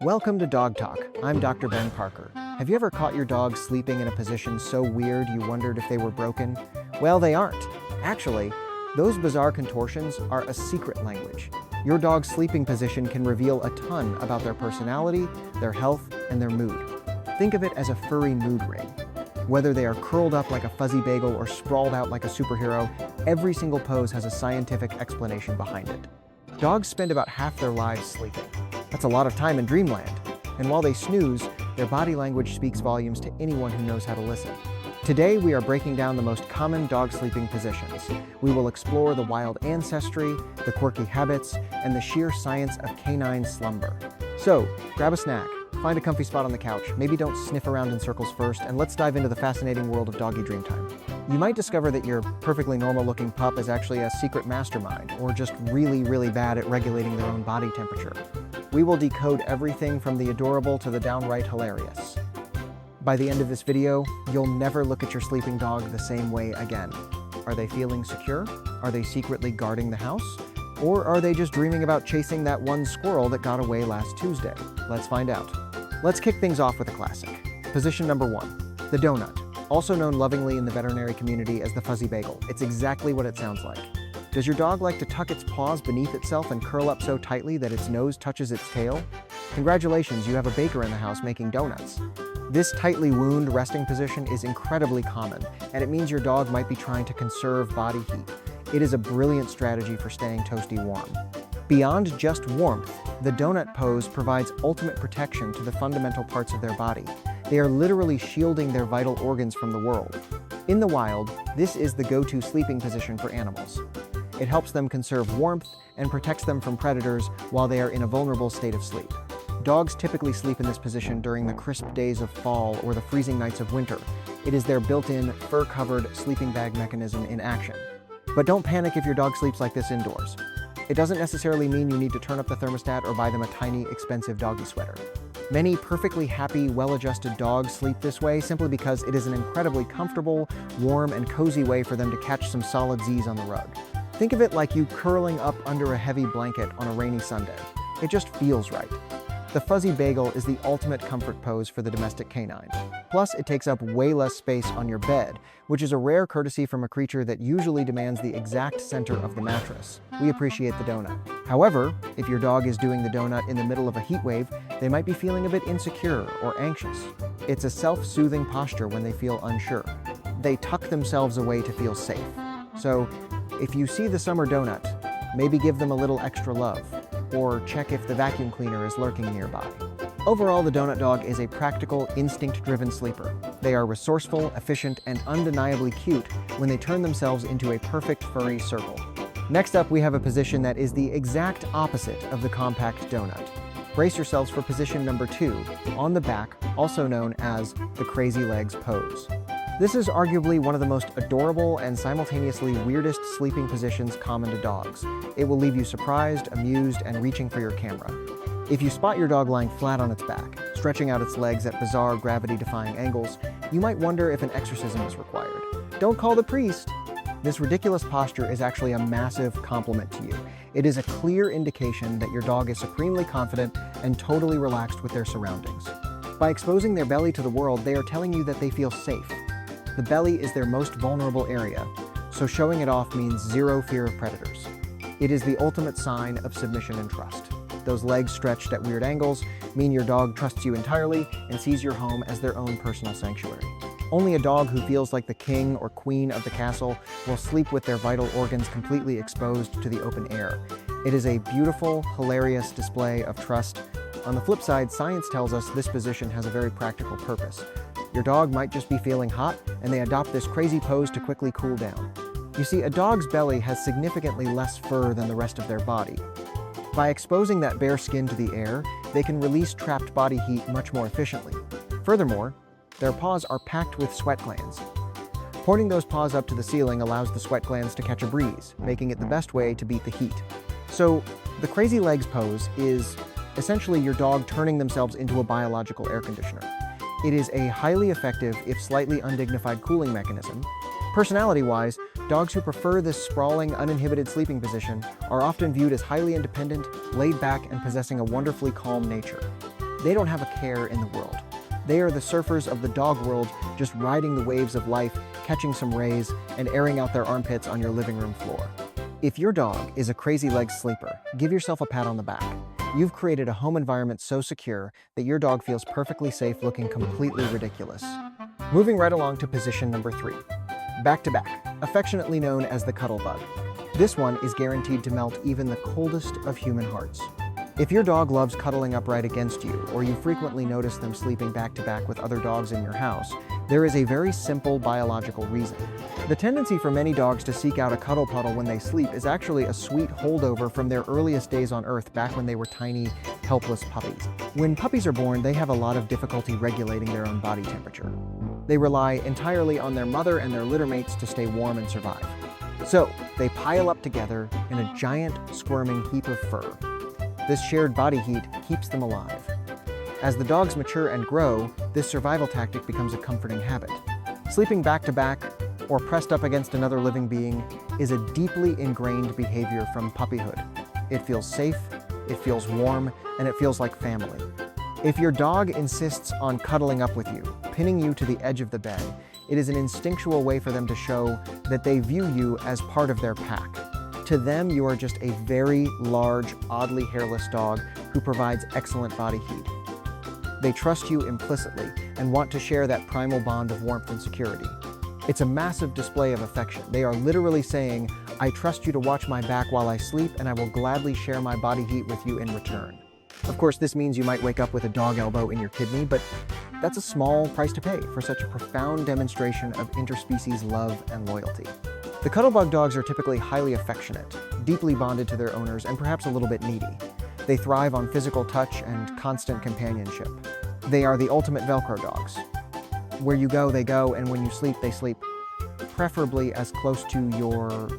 Welcome to Dog Talk. I'm Dr. Ben Parker. Have you ever caught your dog sleeping in a position so weird you wondered if they were broken? Well, they aren't. Actually, those bizarre contortions are a secret language. Your dog's sleeping position can reveal a ton about their personality, their health, and their mood. Think of it as a furry mood ring. Whether they are curled up like a fuzzy bagel or sprawled out like a superhero, every single pose has a scientific explanation behind it. Dogs spend about half their lives sleeping. That's a lot of time in dreamland. And while they snooze, their body language speaks volumes to anyone who knows how to listen. Today, we are breaking down the most common dog sleeping positions. We will explore the wild ancestry, the quirky habits, and the sheer science of canine slumber. So, grab a snack, find a comfy spot on the couch, maybe don't sniff around in circles first, and let's dive into the fascinating world of doggy dream time. You might discover that your perfectly normal-looking pup is actually a secret mastermind, or just really bad at regulating their own body temperature. We will decode everything from the adorable to the downright hilarious. By the end of this video, you'll never look at your sleeping dog the same way again. Are they feeling secure? Are they secretly guarding the house? Or are they just dreaming about chasing that one squirrel that got away last Tuesday? Let's find out. Let's kick things off with a classic. Position number 1, the donut. Also known lovingly in the veterinary community as the Fuzzy Bagel. It's exactly what it sounds like. Does your dog like to tuck its paws beneath itself and curl up so tightly that its nose touches its tail? Congratulations, you have a baker in the house making donuts. This tightly wound resting position is incredibly common, and it means your dog might be trying to conserve body heat. It is a brilliant strategy for staying toasty warm. Beyond just warmth, the donut pose provides ultimate protection to the fundamental parts of their body. They are literally shielding their vital organs from the world. In the wild, this is the go-to sleeping position for animals. It helps them conserve warmth and protects them from predators while they are in a vulnerable state of sleep. Dogs typically sleep in this position during the crisp days of fall or the freezing nights of winter. It is their built-in, fur-covered sleeping bag mechanism in action. But don't panic if your dog sleeps like this indoors. It doesn't necessarily mean you need to turn up the thermostat or buy them a tiny, expensive doggy sweater. Many perfectly happy, well-adjusted dogs sleep this way simply because it is an incredibly comfortable, warm, and cozy way for them to catch some solid Z's on the rug. Think of it like you curling up under a heavy blanket on a rainy Sunday. It just feels right. The Fuzzy Bagel is the ultimate comfort pose for the domestic canine. Plus, it takes up way less space on your bed, which is a rare courtesy from a creature that usually demands the exact center of the mattress. We appreciate the donut. However, if your dog is doing the donut in the middle of a heat wave, they might be feeling a bit insecure or anxious. It's a self-soothing posture when they feel unsure. They tuck themselves away to feel safe. So, if you see the summer donut, maybe give them a little extra love, or check if the vacuum cleaner is lurking nearby. Overall, the donut dog is a practical, instinct-driven sleeper. They are resourceful, efficient, and undeniably cute when they turn themselves into a perfect furry circle. Next up, we have a position that is the exact opposite of the compact donut. Brace yourselves for position number 2, on the back, also known as the crazy legs pose. This is arguably one of the most adorable and simultaneously weirdest sleeping positions common to dogs. It will leave you surprised, amused, and reaching for your camera. If you spot your dog lying flat on its back, stretching out its legs at bizarre gravity-defying angles, you might wonder if an exorcism is required. Don't call the priest! This ridiculous posture is actually a massive compliment to you. It is a clear indication that your dog is supremely confident and totally relaxed with their surroundings. By exposing their belly to the world, they are telling you that they feel safe. The belly is their most vulnerable area, so showing it off means zero fear of predators. It is the ultimate sign of submission and trust. Those legs stretched at weird angles mean your dog trusts you entirely and sees your home as their own personal sanctuary. Only a dog who feels like the king or queen of the castle will sleep with their vital organs completely exposed to the open air. It is a beautiful, hilarious display of trust. On the flip side, science tells us this position has a very practical purpose. Your dog might just be feeling hot, and they adopt this crazy pose to quickly cool down. You see, a dog's belly has significantly less fur than the rest of their body. By exposing that bare skin to the air, they can release trapped body heat much more efficiently. Furthermore, their paws are packed with sweat glands. Pointing those paws up to the ceiling allows the sweat glands to catch a breeze, making it the best way to beat the heat. So, the crazy legs pose is essentially your dog turning themselves into a biological air conditioner. It is a highly effective, if slightly undignified, cooling mechanism. Personality-wise, dogs who prefer this sprawling, uninhibited sleeping position are often viewed as highly independent, laid back, and possessing a wonderfully calm nature. They don't have a care in the world. They are the surfers of the dog world, just riding the waves of life, catching some rays, and airing out their armpits on your living room floor. If your dog is a crazy legs sleeper, give yourself a pat on the back. You've created a home environment so secure that your dog feels perfectly safe, looking completely ridiculous. Moving right along to position number 3. Back to back, affectionately known as the cuddle bug. This one is guaranteed to melt even the coldest of human hearts. If your dog loves cuddling up right against you, or you frequently notice them sleeping back to back with other dogs in your house, there is a very simple biological reason. The tendency for many dogs to seek out a cuddle puddle when they sleep is actually a sweet holdover from their earliest days on Earth, back when they were tiny, helpless puppies. When puppies are born, they have a lot of difficulty regulating their own body temperature. They rely entirely on their mother and their litter mates to stay warm and survive. So, they pile up together in a giant, squirming heap of fur. This shared body heat keeps them alive. As the dogs mature and grow, this survival tactic becomes a comforting habit. Sleeping back to back or pressed up against another living being is a deeply ingrained behavior from puppyhood. It feels safe, it feels warm, and it feels like family. If your dog insists on cuddling up with you, pinning you to the edge of the bed, it is an instinctual way for them to show that they view you as part of their pack. To them, you are just a very large, oddly hairless dog who provides excellent body heat. They trust you implicitly and want to share that primal bond of warmth and security. It's a massive display of affection. They are literally saying, "I trust you to watch my back while I sleep, and I will gladly share my body heat with you in return." Of course, this means you might wake up with a dog elbow in your kidney, but that's a small price to pay for such a profound demonstration of interspecies love and loyalty. The Cuddlebug dogs are typically highly affectionate, deeply bonded to their owners, and perhaps a little bit needy. They thrive on physical touch and constant companionship. They are the ultimate Velcro dogs. Where you go, they go, and when you sleep, they sleep, preferably as close to your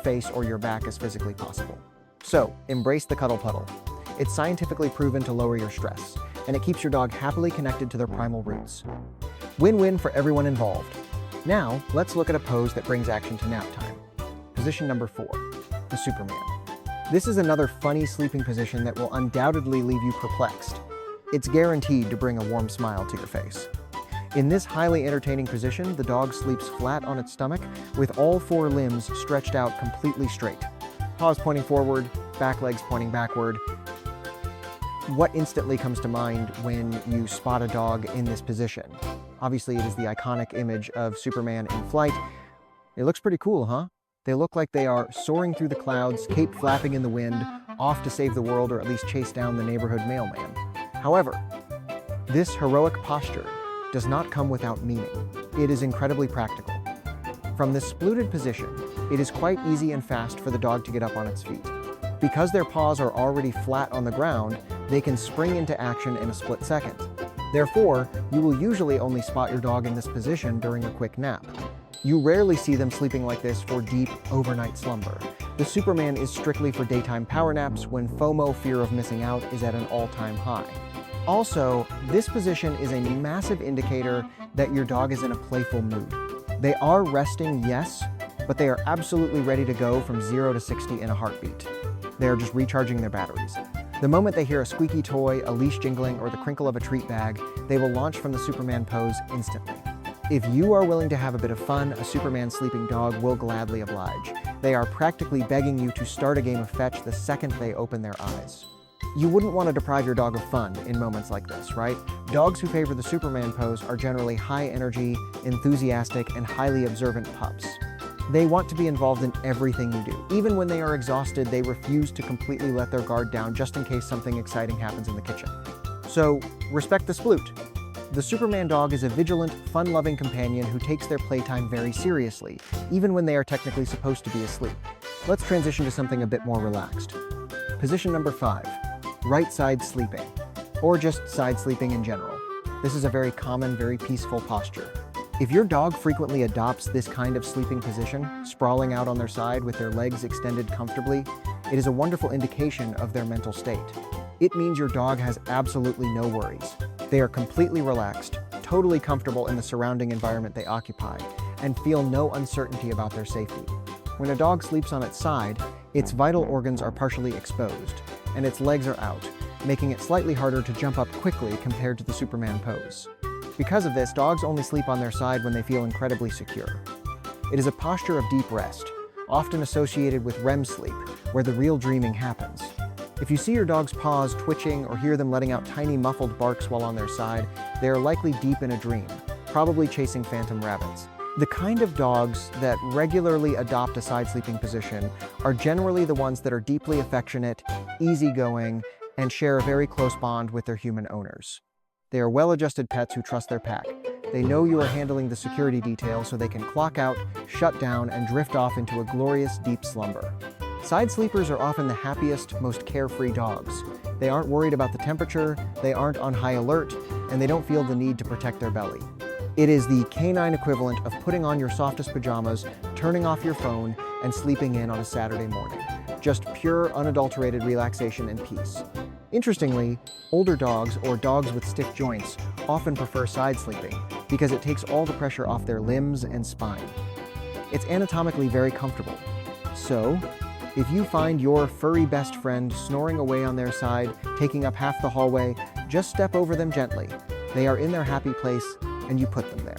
face or your back as physically possible. So, embrace the cuddle puddle. It's scientifically proven to lower your stress, and it keeps your dog happily connected to their primal roots. Win-win for everyone involved. Now, let's look at a pose that brings action to nap time. Position number 4, the Superman. This is another funny sleeping position that will undoubtedly leave you perplexed. It's guaranteed to bring a warm smile to your face. In this highly entertaining position, the dog sleeps flat on its stomach with all 4 limbs stretched out completely straight. Paws pointing forward, back legs pointing backward. What instantly comes to mind when you spot a dog in this position? Obviously, it is the iconic image of Superman in flight. It looks pretty cool, huh? They look like they are soaring through the clouds, cape flapping in the wind, off to save the world or at least chase down the neighborhood mailman. However, this heroic posture does not come without meaning. It is incredibly practical. From this splooted position, it is quite easy and fast for the dog to get up on its feet. Because their paws are already flat on the ground, they can spring into action in a split second. Therefore, you will usually only spot your dog in this position during a quick nap. You rarely see them sleeping like this for deep, overnight slumber. The Superman is strictly for daytime power naps when FOMO, fear of missing out, is at an all-time high. Also, this position is a massive indicator that your dog is in a playful mood. They are resting, yes, but they are absolutely ready to go from 0 to 60 in a heartbeat. They are just recharging their batteries. The moment they hear a squeaky toy, a leash jingling, or the crinkle of a treat bag, they will launch from the Superman pose instantly. If you are willing to have a bit of fun, a Superman sleeping dog will gladly oblige. They are practically begging you to start a game of fetch the second they open their eyes. You wouldn't want to deprive your dog of fun in moments like this, right? Dogs who favor the Superman pose are generally high energy, enthusiastic, and highly observant pups. They want to be involved in everything you do. Even when they are exhausted, they refuse to completely let their guard down just in case something exciting happens in the kitchen. So, respect the sploot. The Superman dog is a vigilant, fun-loving companion who takes their playtime very seriously, even when they are technically supposed to be asleep. Let's transition to something a bit more relaxed. Position number 5, right side sleeping, or just side sleeping in general. This is a very common, very peaceful posture. If your dog frequently adopts this kind of sleeping position, sprawling out on their side with their legs extended comfortably, it is a wonderful indication of their mental state. It means your dog has absolutely no worries. They are completely relaxed, totally comfortable in the surrounding environment they occupy, and feel no uncertainty about their safety. When a dog sleeps on its side, its vital organs are partially exposed, and its legs are out, making it slightly harder to jump up quickly compared to the Superman pose. Because of this, dogs only sleep on their side when they feel incredibly secure. It is a posture of deep rest, often associated with REM sleep, where the real dreaming happens. If you see your dog's paws twitching or hear them letting out tiny muffled barks while on their side, they are likely deep in a dream, probably chasing phantom rabbits. The kind of dogs that regularly adopt a side sleeping position are generally the ones that are deeply affectionate, easygoing, and share a very close bond with their human owners. They are well-adjusted pets who trust their pack. They know you are handling the security detail so they can clock out, shut down, and drift off into a glorious deep slumber. Side sleepers are often the happiest, most carefree dogs. They aren't worried about the temperature, they aren't on high alert, and they don't feel the need to protect their belly. It is the canine equivalent of putting on your softest pajamas, turning off your phone, and sleeping in on a Saturday morning. Just pure, unadulterated relaxation and peace. Interestingly, older dogs or dogs with stiff joints often prefer side sleeping because it takes all the pressure off their limbs and spine. It's anatomically very comfortable. So, if you find your furry best friend snoring away on their side, taking up half the hallway, just step over them gently. They are in their happy place, and you put them there.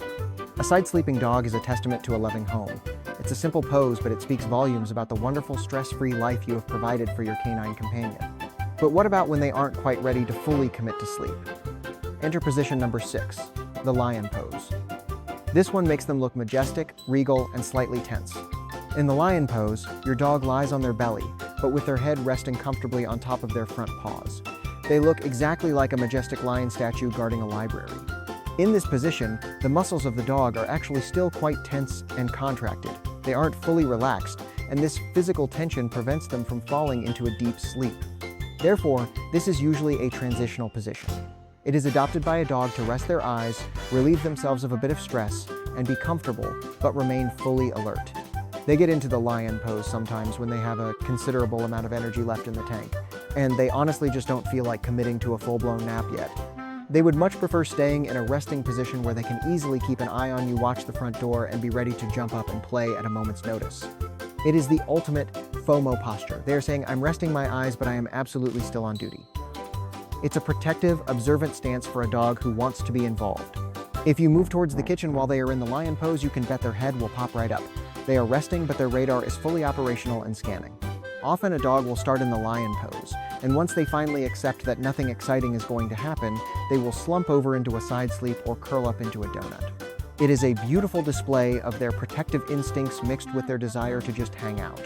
A side-sleeping dog is a testament to a loving home. It's a simple pose, but it speaks volumes about the wonderful stress-free life you have provided for your canine companion. But what about when they aren't quite ready to fully commit to sleep? Enter position number 6, the lion pose. This one makes them look majestic, regal, and slightly tense. In the lion pose, your dog lies on their belly, but with their head resting comfortably on top of their front paws. They look exactly like a majestic lion statue guarding a library. In this position, the muscles of the dog are actually still quite tense and contracted. They aren't fully relaxed, and this physical tension prevents them from falling into a deep sleep. Therefore, this is usually a transitional position. It is adopted by a dog to rest their eyes, relieve themselves of a bit of stress, and be comfortable, but remain fully alert. They get into the lion pose sometimes when they have a considerable amount of energy left in the tank, and they honestly just don't feel like committing to a full-blown nap yet. They would much prefer staying in a resting position where they can easily keep an eye on you, watch the front door, and be ready to jump up and play at a moment's notice. It is the ultimate FOMO posture. They are saying, I'm resting my eyes, but I am absolutely still on duty. It's a protective, observant stance for a dog who wants to be involved. If you move towards the kitchen while they are in the lion pose, you can bet their head will pop right up. They are resting, but their radar is fully operational and scanning. Often a dog will start in the lion pose, and once they finally accept that nothing exciting is going to happen, they will slump over into a side sleep or curl up into a donut. It is a beautiful display of their protective instincts mixed with their desire to just hang out.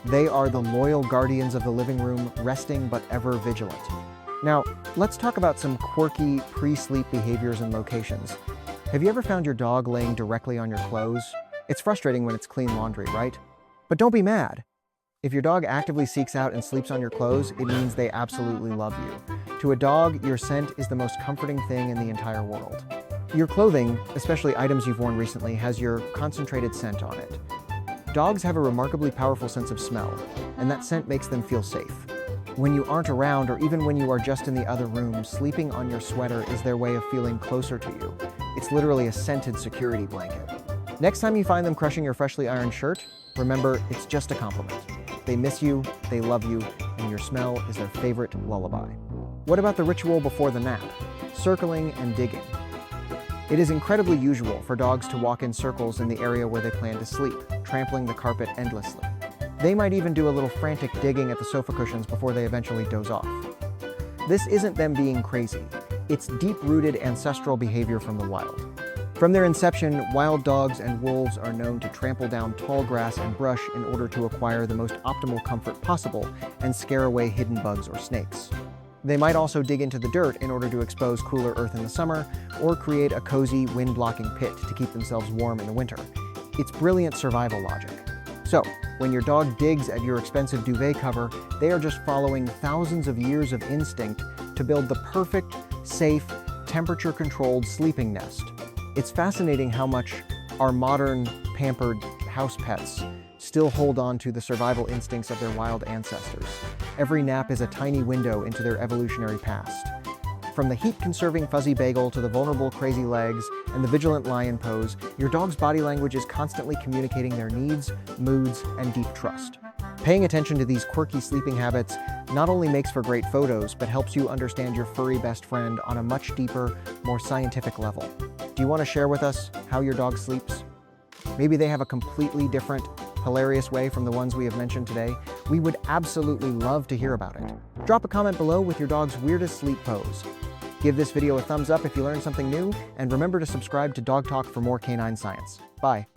They are the loyal guardians of the living room, resting but ever vigilant. Now, let's talk about some quirky pre-sleep behaviors and locations. Have you ever found your dog laying directly on your clothes? It's frustrating when it's clean laundry, right? But don't be mad. If your dog actively seeks out and sleeps on your clothes, it means they absolutely love you. To a dog, your scent is the most comforting thing in the entire world. Your clothing, especially items you've worn recently, has your concentrated scent on it. Dogs have a remarkably powerful sense of smell, and that scent makes them feel safe. When you aren't around, or even when you are just in the other room, sleeping on your sweater is their way of feeling closer to you. It's literally a scented security blanket. Next time you find them crushing your freshly ironed shirt, remember, it's just a compliment. They miss you, they love you, and your smell is their favorite lullaby. What about the ritual before the nap? Circling and digging. It is incredibly usual for dogs to walk in circles in the area where they plan to sleep, trampling the carpet endlessly. They might even do a little frantic digging at the sofa cushions before they eventually doze off. This isn't them being crazy. It's deep-rooted ancestral behavior from the wild. From their inception, wild dogs and wolves are known to trample down tall grass and brush in order to acquire the most optimal comfort possible and scare away hidden bugs or snakes. They might also dig into the dirt in order to expose cooler earth in the summer, or create a cozy, wind-blocking pit to keep themselves warm in the winter. It's brilliant survival logic. So, when your dog digs at your expensive duvet cover, they are just following thousands of years of instinct to build the perfect, safe, temperature-controlled sleeping nest. It's fascinating how much our modern, pampered house pets still hold on to the survival instincts of their wild ancestors. Every nap is a tiny window into their evolutionary past. From the heat-conserving Fuzzy Bagel to the vulnerable crazy legs and the vigilant lion pose, your dog's body language is constantly communicating their needs, moods, and deep trust. Paying attention to these quirky sleeping habits not only makes for great photos, but helps you understand your furry best friend on a much deeper, more scientific level. Do you want to share with us how your dog sleeps? Maybe they have a completely different, hilarious way from the ones we have mentioned today. We would absolutely love to hear about it. Drop a comment below with your dog's weirdest sleep pose. Give this video a thumbs up if you learned something new, and remember to subscribe to Dog Talk for more canine science. Bye.